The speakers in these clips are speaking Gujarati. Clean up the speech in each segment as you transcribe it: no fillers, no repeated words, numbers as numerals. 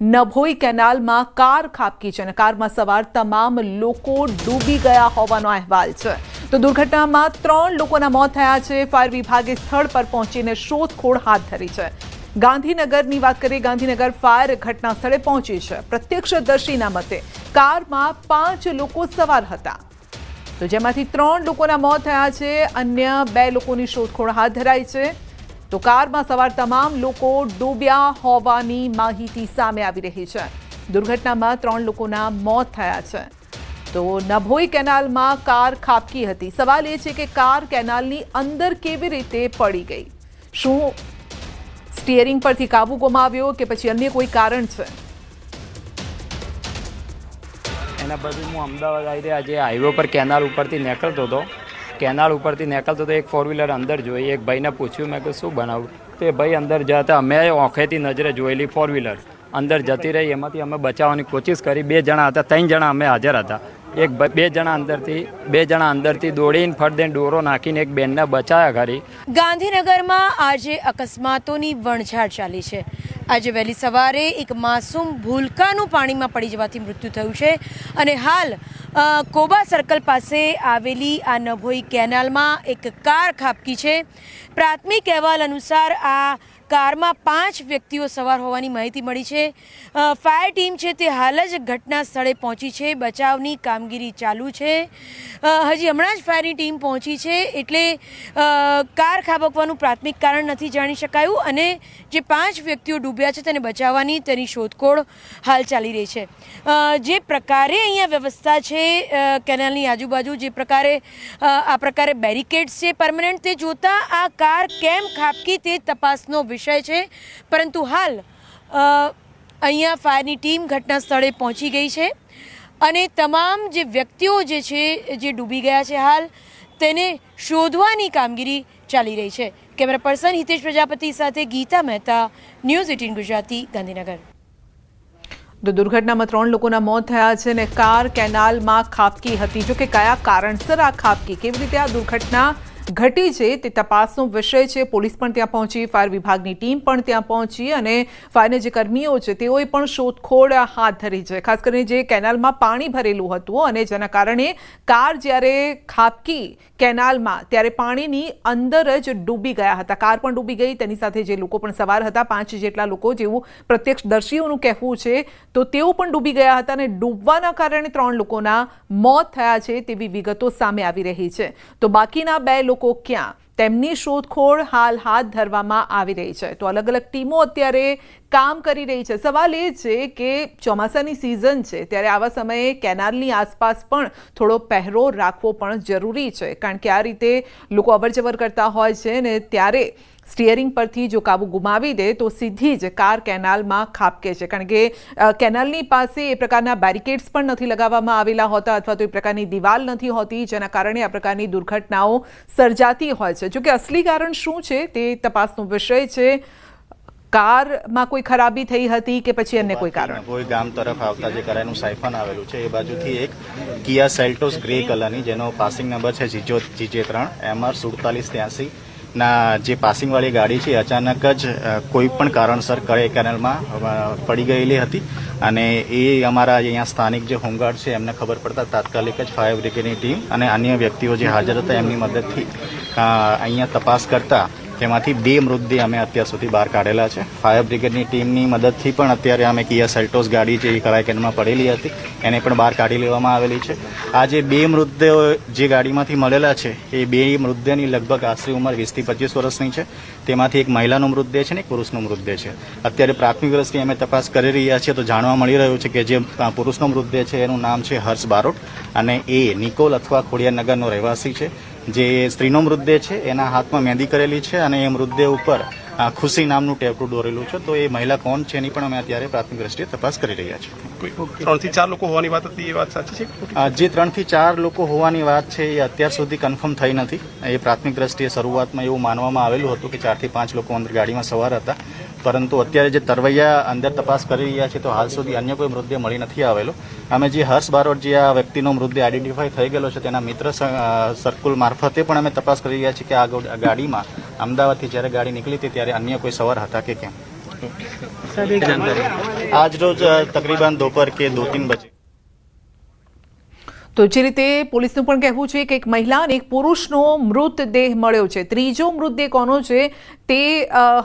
નભોઈ કેનાલમાં કાર ખાબકી છે અને કારમાં સવાર તમામ લોકો ડૂબી ગયા હોવાનો અહેવાલ છે. તો દુર્ઘટનામાં 3 લોકોના મોત થયા છે. ફાયર વિભાગે સ્થળ પર પહોંચીને શોધખોળ હાથ ધરી છે. ગાંધીનગરની વાત કરીએ, ગાંધીનગર ફાયર ઘટના સ્થળે પહોંચી છે. પ્રત્યક્ષદર્શીના મતે કારમાં 5 લોકો સવાર હતા, તો જેમાંથી 3 લોકોના મોત થયા છે. અન્ય 2 લોકોની શોધખોળ હાથ ધરાઈ છે. તો કારમાં સવાર તમામ લોકો ડૂબ્યા હોવાની માહિતી સામે આવી રહી છે. દુર્ઘટનામાં 3 લોકોના મોત થયા છે. તો નભોઈ કેનાલમાં કાર ખાબકી હતી. સવાલ એ છે કે કાર કેનાલની અંદર કેવી રીતે પડી ગઈ? શું સ્ટીયરિંગ પરથી કાબુ ગુમાવ્યો કે પછી અન્ય કોઈ કારણ છે? એના પછી હું અમદાવાદ આવી રહ્યા આજે હાઈવે પર કેનાલ ઉપરથી નીકળતો હતો. એક 4 વ્હીલર અંદર જોઈ. એક ભાઈને પૂછ્યું, મેં કે શું બનાવું? તો એ ભાઈ અંદર જતા અમે ઓંખેથી નજરે જોયેલી 4 વ્હીલર અંદર જતી રહી. એમાંથી અમે બચાવવાની કોશિશ કરી. 2 જણા હતા, 3 જણા અમે હાજર હતા. બે જણા અંદરથી દોડીને ફરદેને દોરો નાખીને એક બેનને બચાવ્યા ખરી. ગાંધીનગરમાં આજે અકસ્માતોની વણઝાર ચાલી છે. આજે વહેલી સવારે એક માસૂમ ભૂલકાનું પાણીમાં પડી જવાથી મૃત્યુ થયું છે અને હાલ કોબા સર્કલ પાસે આવેલી આ નભોઈ કેનાલમાં એક કાર ખાબકી છે. પ્રાથમિક અહેવાલ અનુસાર આ કારમાં 5 વ્યક્તિઓ સવાર હોવાની માહિતી મળી છે. ફાયર ટીમ છે તે હાલ જ ઘટના સ્થળે પહોંચી છે. બચાવની કામગીરી ચાલુ છે. હજી હમણાં જ ફાયરની ટીમ પહોંચી છે એટલે કાર ખાબકવાનું પ્રાથમિક કારણ નથી જાણી શકાયું અને જે 5 વ્યક્તિઓ ડૂબ્યા છે તેને બચાવવાની તેની શોધખોળ હાલ ચાલી રહી છે. જે પ્રકારે અહીંયા વ્યવસ્થા છે કેનાલની આજુબાજુ, જે પ્રકારે આ પ્રકારે બેરિકેડ્સ છે પરમનન્ટ, તે જોતા આ કાર કેમ ખાબકી તે તપાસનો વિષય છે. પરંતુ હાલ અહીંયા ફાયરની ટીમ ઘટના સ્થળે પહોંચી ગઈ છે અને તમામ જે વ્યક્તિઓ જે છે જે ડૂબી ગયા છે હાલ તેને શોધવાની કામગીરી ચાલી રહી છે. કેમેરા પર્સન હિતેશ પ્રજાપતિ સાથે ગીતા મહેતા, ન્યૂઝ 18 ગુજરાતી, ગાંધીનગર. તો દુર્ઘટનામાં 3 લોકોના મોત થયા છે અને કાર કેનાલમાં ખાબકી હતી. જો કે કયા કારણસર આ ખાબકી, કેવી રીતે આ દુર્ઘટના ઘટી છે તે તપાસનો વિષય છે. પોલીસ પણ ત્યાં પહોંચી, ફાયર વિભાગની ટીમ પણ ત્યાં પહોંચી અને ફાયરના જે કર્મીઓ છે તેઓએ પણ શોધખોળ હાથ ધરી છે. ખાસ કરીને જે કેનાલમાં પાણી ભરેલું હતું અને જેના કારણે કાર જ્યારે ખાબકી કેનાલમાં ત્યારે પાણીની અંદર જ ડૂબી ગયા હતા. કાર પણ ડૂબી ગઈ, તેની સાથે જે લોકો પણ સવાર હતા 5 જેટલા લોકો, જેવું પ્રત્યક્ષદર્શીઓનું કહેવું છે, તો તેઓ પણ ડૂબી ગયા હતા અને ડૂબવાના કારણે 3 લોકોના મોત થયા છે તેવી વિગતો સામે આવી રહી છે. તો બાકીના 2 લોકો ક્યાં, તેમની શોધખોળ હાલ હાથ ધરવામાં આવી રહી છે. તો અલગ અલગ ટીમો અત્યારે કામ કરી રહી છે. સવાલ એ છે કે ચોમાસાની સિઝન છે ત્યારે આવા સમયે કેનાલની આસપાસ પણ થોડો પહેરો રાખવો પણ જરૂરી છે, કારણ કે આ રીતે લોકો અવરજવર કરતા હોય છે ને ત્યારે સ્ટીયરિંગ પરથી જો કાબુ ગુમાવી દે તો સીધી જ કાર કેનાલમાં ખાબકે છે. કારણ કે કેનાલની પાસે એ પ્રકારના બેરિકેડ્સ પણ નથી લગાવવામાં આવેલા હોતા અથવા તો એ પ્રકારની દિવાલ નથી હોતી, જેના કારણે આ પ્રકારની દુર્ઘટનાઓ સર્જાતી હોય છે. જોકે અસલી કારણ શું છે તે તપાસનો વિષય છે. કારમાં કોઈ ખરાબી થઈ હતી કે પછી અન્ય કોઈ કારણ? કોઈ ગામ તરફ આવતા જે કરાયનું સાયફન આવેલું છે એ બાજુથી એક કિયા સેલ્ટોસ ગ્રે કલરની, જેનો પાસિંગ નંબર છે GJ3 MR 4783 ના જે પાસિંગવાળી ગાડી છે અચાનક જ કોઈ પણ કારણસર કેનાલમાં પડી ગયેલી હતી અને એ અમારા અહીંયા સ્થાનિક જે હોમગાર્ડ છે એમને ખબર પડતા તાત્કાલિક જ ફાયર બ્રિગેડની ટીમ અને અન્ય વ્યક્તિઓ જે હાજર હતા એમની મદદથી અહીંયા તપાસ કરતા તેમાંથી 2 મૃતદેહ અમે અત્યાર સુધી બહાર કાઢેલા છે. ફાયર બ્રિગેડની ટીમની મદદથી પણ અત્યારે અમે કિયા સેલ્ટોસ ગાડી જે કરાઈ કેનાલમાં પડેલી હતી એને પણ બહાર કાઢી લેવામાં આવેલી છે. આ જે 2 મૃતદેહો જે ગાડીમાંથી મળેલા છે એ 2 મૃતદેહની લગભગ આશરે ઉંમર 20 થી 25 વર્ષની છે. તેમાંથી એક મહિલાનો મૃતદેહ છે ને એક પુરુષનો મૃતદેહ છે. અત્યારે પ્રાથમિક દ્રષ્ટિએ અમે તપાસ કરી રહ્યા છીએ તો જાણવા મળી રહ્યું છે કે જે પુરુષનો મૃતદેહ છે એનું નામ છે હર્ષ બારોટ અને એ નિકોલ અથવા ખોડિયારનગરનો રહેવાસી છે. જે સ્ત્રીનો મૃતદેહ છે એના હાથમાં મહેંદી કરેલી છે અને એ મૃતદેહ ઉપર ખુશી નામનું ટેપરું દોરેલું છે. તો એ મહિલા કોણ છે એની પણ અમે અત્યારે પ્રાથમિક દ્રષ્ટિએ તપાસ કરી રહ્યા છીએ. 3 થી 4 લોકો હોવાની વાત હતી, એ વાત સાચી છે? જે 3 થી 4 લોકો હોવાની વાત છે એ અત્યાર સુધી કન્ફર્મ થઈ નથી. એ પ્રાથમિક દ્રષ્ટિએ શરૂઆતમાં એવું માનવામાં આવેલું હતું કે 4 થી 5 લોકો અંદર ગાડીમાં સવાર હતા, પરંતુ અત્યારે જે તરવૈયા અંદર તપાસ કરી રહ્યા છે તો હાલ સુધી અન્ય કોઈ મૃતદેહ મળી નથી આવેલો. અમે જે હર્ષ બારોટ જે આ વ્યક્તિનો મૃતદેહ આઈડેન્ટિફાઈ થઈ ગયેલો છે તેના મિત્ર સર્કલ મારફતે પણ અમે તપાસ કરી રહ્યા છીએ કે આ ગાડીમાં અમદાવાદથી જ્યારે ગાડી નીકળી હતી ત્યારે અન્ય કોઈ સવાર હતા કે કેમ. आज रोज तकरीबन दोपहर के 2-3 बजे તો જે રીતે પોલીસનું પણ કહેવું છે કે એક મહિલા અને એક પુરુષનો મૃતદેહ મળ્યો છે. ત્રીજો મૃતદેહ કોનો છે તે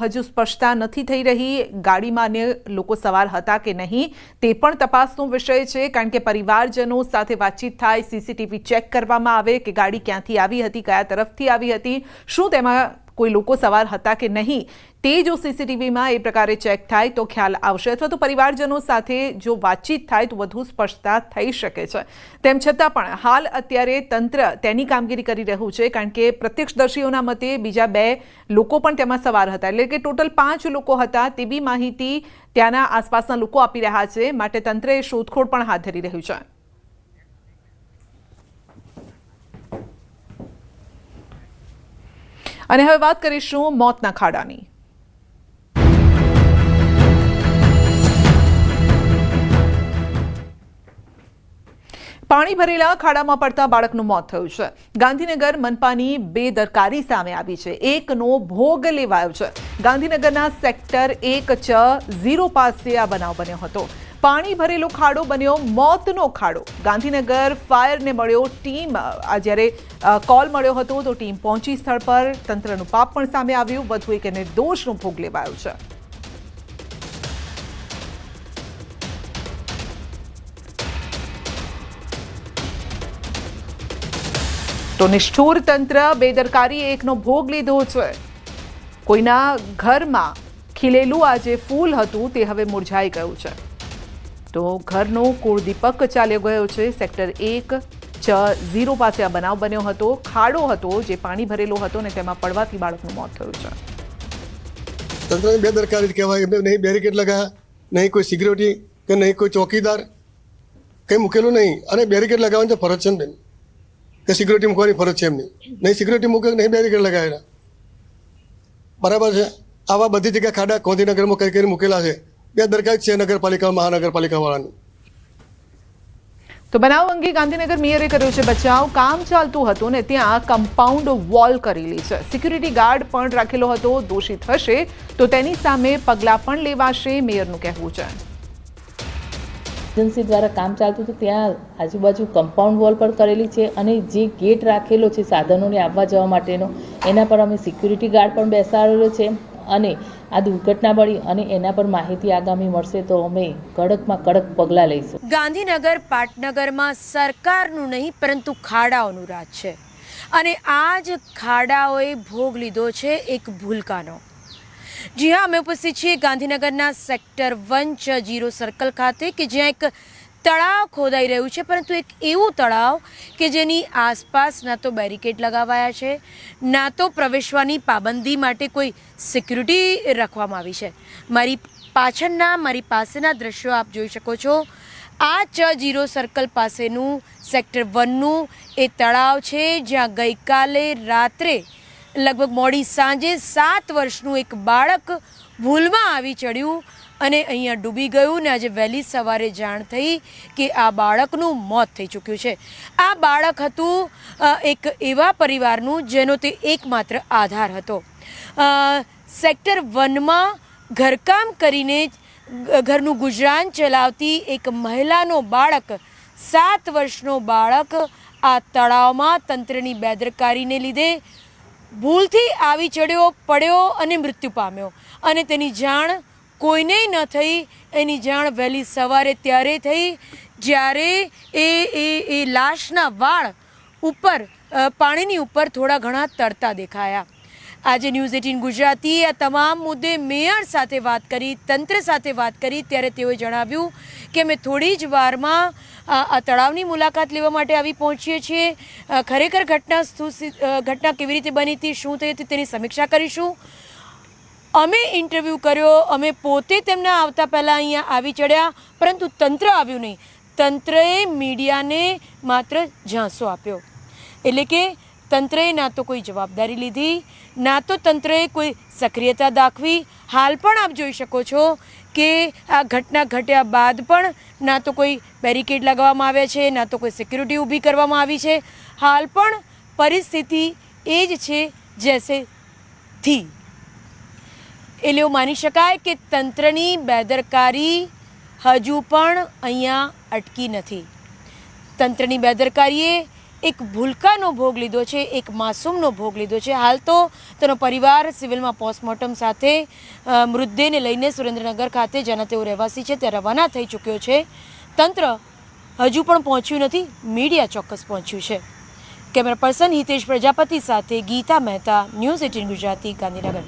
હજુ સ્પષ્ટતા નથી થઈ રહી. ગાડીમાં અન્ય લોકો સવાર હતા કે નહીં તે પણ તપાસનો વિષય છે, કારણ કે પરિવારજનો સાથે વાતચીત થાય, સીસીટીવી ચેક કરવામાં આવે કે ગાડી ક્યાંથી આવી હતી, કયા તરફથી આવી હતી, શું તેમાં કોઈ લોકો સવાર હતા કે નહીં. તે જો સીસીટીવીમાં એ પ્રકારે ચેક થાય તો ખ્યાલ આવશે, અથવા તો પરિવારજનો સાથે જો વાતચીત થાય તો વધુ સ્પષ્ટતા થઈ શકે છે. તેમ છતાં પણ હાલ અત્યારે તંત્ર તેની કામગીરી કરી રહ્યું છે, કારણ કે પ્રત્યક્ષદર્શીઓના મતે બીજા 2 લોકો પણ તેમાં સવાર હતા, એટલે કે ટોટલ 5 લોકો હતા તેવી માહિતી ત્યાંના આસપાસના લોકો આપી રહ્યા છે. માટે તંત્રએ શોધખોળ પણ હાથ ધરી રહ્યું છે. અને હવે વાત કરીશું મોતના ખાડાની. પાણી ભરેલા ખાડામાં પડતા બાળકનું મોત થયું છે. ગાંધીનગર મનપાની બેદરકારી સામે આવી છે. એકનો ભોગ લેવાયો છે. ગાંધીનગરના સેક્ટર 1C0 પાસે આ બનાવ બન્યો હતો. પાણી ભરેલો ખાડો બન્યો મોતનો ખાડો. ગાંધીનગર ફાયરને મળ્યો જ્યારે કોલ મળ્યો હતો તો ટીમ પહોંચી સ્થળ પર. તંત્રનું પાપ પણ સામે આવ્યું. વધુ એક નિર્દોષનો ભોગ લેવાયો છે. તો નિષ્ઠુર તંત્ર બેદરકારી એકનો ભોગ લીધો છે. કોઈના ઘરમાં ખીલેલું આ જે ફૂલ હતું તે હવે મુરઝાઈ ગયું છે. તો ઘરનો કુળદીપક ચાલ્યો ગયો છે. સેક્ટર 1C0 પાસે આ બનાવ બન્યો હતો. ખાડો હતો જે પાણી ભરેલો હતો અને તેમાં પડવાથી બાળકનું મોત થયું છે. તંત્રની બેદરકારી જ કહેવાય. એમને નહીં બેરિકેડ લગાવ્યા, નહીં કોઈ સિક્યુરિટી કે નહીં કોઈ ચોકીદાર, કંઈ મૂકેલું નહીં. અને બેરિકેડ લગાવવાની તો ફરજ છે ને બેન, કે સિક્યુરિટી મૂકવાની ફરજ છે એમની. નહીં સિક્યુરિટી મૂકે, નહીં બેરિકેડ લગાવેલા. બરાબર છે. આવા બધી જગ્યા ખાડા ગાંધીનગરમાં કઈ કઈ મૂકેલા છે. બેદરકારી છે નગરપાલિકા, મહાનગરપાલિકાવાળાની. તો બનાવ અંગે ગાંધીનગર મેયરે કર્યો છે બચાવ. કામ ચાલતું હતું ને ત્યાં કમ્પાઉન્ડ વોલ કરેલી છે. સિક્યુરિટી ગાર્ડ પણ રાખેલો હતો. દોષિત હશે તો તેની સામે પગલાં પણ લેવાશે, મેયરનું કહેવું છે. એજન્સી દ્વારા કામ ચાલતું હતું ત્યાં આજુબાજુ કમ્પાઉન્ડ વોલ પણ કરેલી છે અને જે ગેટ રાખેલો છે સાધનોને આવવા જવા માટેનો એના પર અમે સિક્યુરિટી ગાર્ડ પણ બેસાડેલો છે. અને આ દુર્ઘટના બની અને એના પર માહિતી આગામી મળશે તો અમે કડકમાં કડક પગલાં લઈશું. ગાંધીનગર પાટનગરમાં સરકારનું નહીં પરંતુ ખાડાઓનું રાજ છે અને આ જ ખાડાઓએ ભોગ લીધો છે એક ભૂલકાનો. જી હા, અમે ઉપસ્થિત છીએ ગાંધીનગરના સેક્ટર 1C0 સર્કલ ખાતે કે જ્યાં એક તળાવ ખોદાઈ રહ્યું છે, પરંતુ એક એવું તળાવ કે જેની આસપાસ ના તો બેરિકેડ લગાવાયા છે, ના તો પ્રવેશવાની પાબંદી માટે કોઈ સિક્યુરિટી રાખવામાં આવી છે. મારી પાસેના દ્રશ્યો આપ જોઈ શકો છો. આ C0 સર્કલ પાસેનું સેક્ટર 1નું એ તળાવ છે જ્યાં ગઈકાલે રાત્રે લગભગ મોડી સાંજે 7 વર્ષનું એક બાળક ભૂલમાં આવી ચડ્યું અને અહીંયા ડૂબી ગયું ને આજે વહેલી સવારે જાણ થઈ કે આ બાળકનું મોત થઈ ચૂક્યું છે. આ બાળક હતું એક એવા પરિવારનું જેનો તે એકમાત્ર આધાર હતો. સેક્ટર 1માં ઘરકામ કરીને ઘરનું ગુજરાન ચલાવતી એક મહિલાનો બાળક, 7 વર્ષનો બાળક આ તળાવમાં તંત્રની બેદરકારીને લીધે ભૂલથી આવી ચડ્યો, પડ્યો અને મૃત્યુ પામ્યો. અને તેની જાણ કોઈને ન થઈ. એની જાણ વહેલી સવારે ત્યારે થઈ જ્યારે એ લાશના વાળ ઉપર પાણીની ઉપર થોડા ઘણા તરતા દેખાયા. આજે ન્યૂઝ 18 ગુજરાતી આ તમામ મુદ્દે મેયર સાથે વાત કરી, તંત્ર સાથે વાત કરી ત્યારે તેઓએ જણાવ્યું કે અમે થોડી જ વારમાં આ તળાવની મુલાકાત લેવા માટે આવી પહોંચીએ છીએ. ખરેખર ઘટના કેવી રીતે બની હતી, શું થઈ હતી તેની સમીક્ષા કરીશું. અમે ઇન્ટરવ્યૂ કર્યો, અમે પોતે તેમના આવતા પહેલાં અહીંયા આવી ચડ્યા, પરંતુ તંત્ર આવ્યું નહીં. તંત્રએ મીડિયાને માત્ર ઝાંસો આપ્યો. એટલે કે તંત્રએ ના તો કોઈ જવાબદારી લીધી, ના તો તંત્રએ કોઈ સક્રિયતા દાખવી. હાલ પણ આપ જોઈ શકો છો કે આ ઘટના ઘટ્યા બાદ પણ ના તો કોઈ બેરિકેડ લગાવવામાં આવ્યા છે, ના તો કોઈ સિક્યુરિટી ઊભી કરવામાં આવી છે. હાલ પણ પરિસ્થિતિ એ જ છે જૈસે થી. એટલે એવું માની શકાય કે તંત્રની બેદરકારી હજુ પણ અહીંયા અટકી નથી. તંત્રની બેદરકારીએ એક ભૂલકાનો ભોગ લીધો છે, એક માસૂમનો ભોગ લીધો છે. હાલ તો તેનો પરિવાર સિવિલમાં પોસ્ટમોર્ટમ સાથે મૃતદેહને લઈને સુરેન્દ્રનગર ખાતે જેના તેઓ રહેવાસી છે તે રવાના થઈ ચૂક્યો છે. તંત્ર હજુ પણ પહોંચ્યું નથી, મીડિયા ચોક્કસ પહોંચ્યું છે. કેમેરા પર્સન હિતેશ પ્રજાપતિ સાથે ગીતા મહેતા, ન્યૂઝ 18 ગુજરાતી, ગાંધીનગર.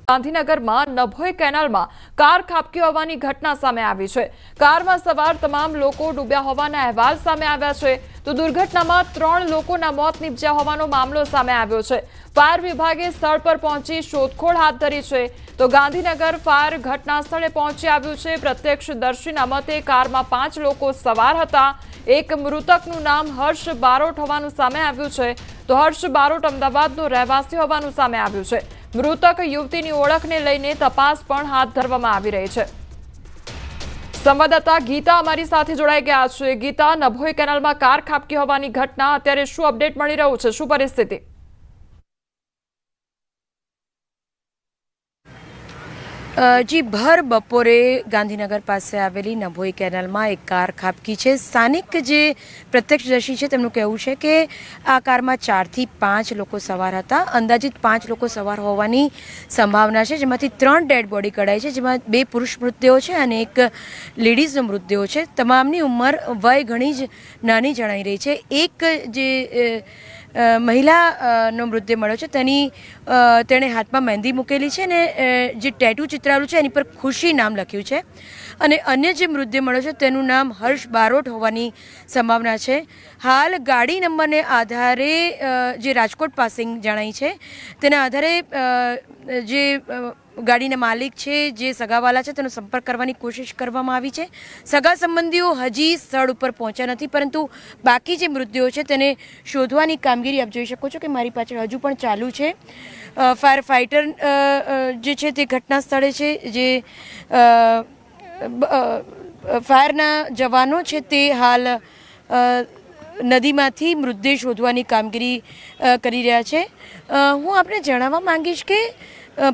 ગાંધીનગરમાં નભોઈ કેનાલમાં કાર ખાબકી હોવાની ઘટના સામે આવી છે. કારમાં સવાર તમામ લોકો ડૂબ્યા હોવાના અહેવાલ સામે આવ્યા છે. તો દુર્ઘટનામાં 3 લોકોના મોત નીપજ્યા હોવાનો મામલો સામે આવ્યો છે. ફાયર વિભાગે સ્થળ પર પહોંચી શોધખોળ હાથ ધરી છે. તો ગાંધીનગર ફાયર ઘટના સ્થળે પહોંચી આવ્યું છે. પ્રત્યક્ષદર્શીના મતે કારમાં 5 લોકો સવાર હતા. એક મૃતકનું નામ હર્ષ બારોટ હોવાનું સામે આવ્યું છે. તો હર્ષ બારોટ અમદાવાદનો રહેવાસી હોવાનું સામે આવ્યું છે. મૃતક યુવતીની ઓળખને લઈને તપાસ પણ હાથ ધરવામાં આવી રહી છે. સંવાદદાતા ગીતા અમારી સાથે જોડાઈ ગયા છે. ગીતા, નભોઈ કેનાલમાં કાર ખાબકી હોવાની ઘટના, અત્યારે શું અપડેટ મળી રહ્યું છે, શું પરિસ્થિતિ? જી, ભર બપોરે ગાંધીનગર પાસે આવેલી નભોઈ કેનાલમાં એક કાર ખાબકી છે. સ્થાનિક જે પ્રત્યક્ષદર્શી છે તેમનું કહેવું છે કે આ કારમાં 4 થી 5 લોકો સવાર હતા. અંદાજિત 5 લોકો સવાર હોવાની સંભાવના છે, જેમાંથી 3 ડેડ બોડી કઢાઈ છે, જેમાં 2 પુરુષ મૃતદેહો છે અને એક લેડીઝનો મૃતદેહ છે. તમામની ઉંમર વય ઘણી જ નાની જણાઈ રહી છે. એક જે મહિલાનો મૃતદેહ મળ્યો છે તેણે હાથમાં મહેંદી મૂકેલી છે અને જે ટેટુ ચિતરાયેલું છે એની પર ખુશી નામ લખ્યું છે. અને અન્ય જે મૃતદેહ મળ્યો છે તેનું નામ હર્ષ બારોટ હોવાની સંભાવના છે. હાલ ગાડી નંબરને આધારે જે રાજકોટ પાસિંગ જણાઈ છે તેના આધારે જે ગાડીના માલિક છે, જે સગાવાલા છે, તેનો સંપર્ક કરવાની કોશિશ કરવામાં આવી છે. સગા સંબંધીઓ હજી સ્થળ ઉપર પહોંચ્યા નથી, પરંતુ બાકી જે મૃતદેહો છે તેને શોધવાની કામગીરી આપ જોઈ શકો છો કે મારી પાછળ હજુ પણ ચાલુ છે. ફાયર ફાઇટર જે છે તે ઘટના સ્થળે છે. જે ફાયરના જવાનો છે તે હાલ નદીમાંથી મૃતદેહ શોધવાની કામગીરી કરી રહ્યા છે. હું આપને જણાવવા માંગીશ કે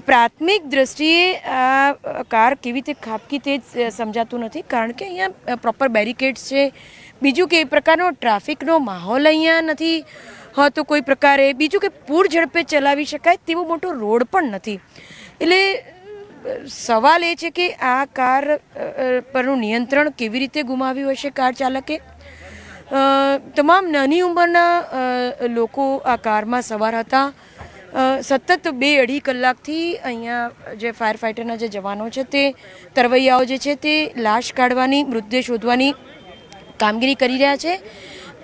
પ્રાથમિક દ્રષ્ટિએ આ કાર કેવી રીતે ખાબકી તે જ સમજાતું નથી, કારણ કે અહીંયા પ્રોપર બેરિકેડ્સ છે. બીજું કે એ પ્રકારનો ટ્રાફિકનો માહોલ અહીંયા નથી હોતો કોઈ પ્રકારે. બીજું કે પૂર ઝડપે ચલાવી શકાય તેવો મોટો રોડ પણ નથી. એટલે સવાલ એ છે કે આ કાર પરનું નિયંત્રણ કેવી રીતે ગુમાવ્યું હશે કાર ચાલકે. તમામ નાની ઉંમરના લોકો આ કારમાં સવાર હતા. સતત 2-2.5 કલાકથી અહીંયા જે ફાયર ફાઇટરના જે જવાનો છે તે તરવૈયાઓ જે છે તે લાશ કાઢવાની, મૃતદેહ શોધવાની કામગીરી કરી રહ્યા છે.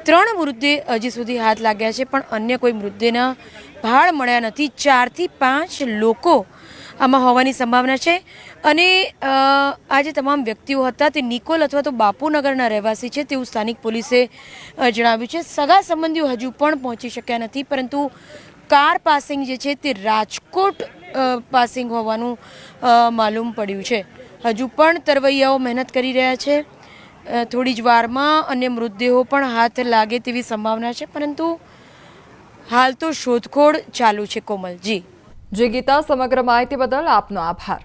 3 મૃતદેહ હજી સુધી હાથ લાગ્યા છે, પણ અન્ય કોઈ મૃતદેહના ભાળ મળ્યા નથી. 4 થી 5 લોકો આમાં હોવાની સંભાવના છે. અને આ જે તમામ વ્યક્તિઓ હતા તે નિકોલ અથવા તો બાપુનગરના રહેવાસી છે તેવું સ્થાનિક પોલીસે જણાવ્યું છે. સગા સંબંધીઓ હજુ પણ પહોંચી શક્યા નથી, પરંતુ કાર પાસિંગ જે છે તે રાજકોટ પાસિંગ હોવાનું માલુમ પડ્યું છે. હજુ પણ તરવૈયાઓ મહેનત કરી રહ્યા છે. થોડી જ વારમાં અન્ય મૃતદેહો પણ હાથ લાગે તેવી સંભાવના છે, પરંતુ હાલ તો શોધખોળ ચાલુ છે. કોમલજી. જી ગીતા, સમગ્ર માહિતી બદલ આપનો આભાર.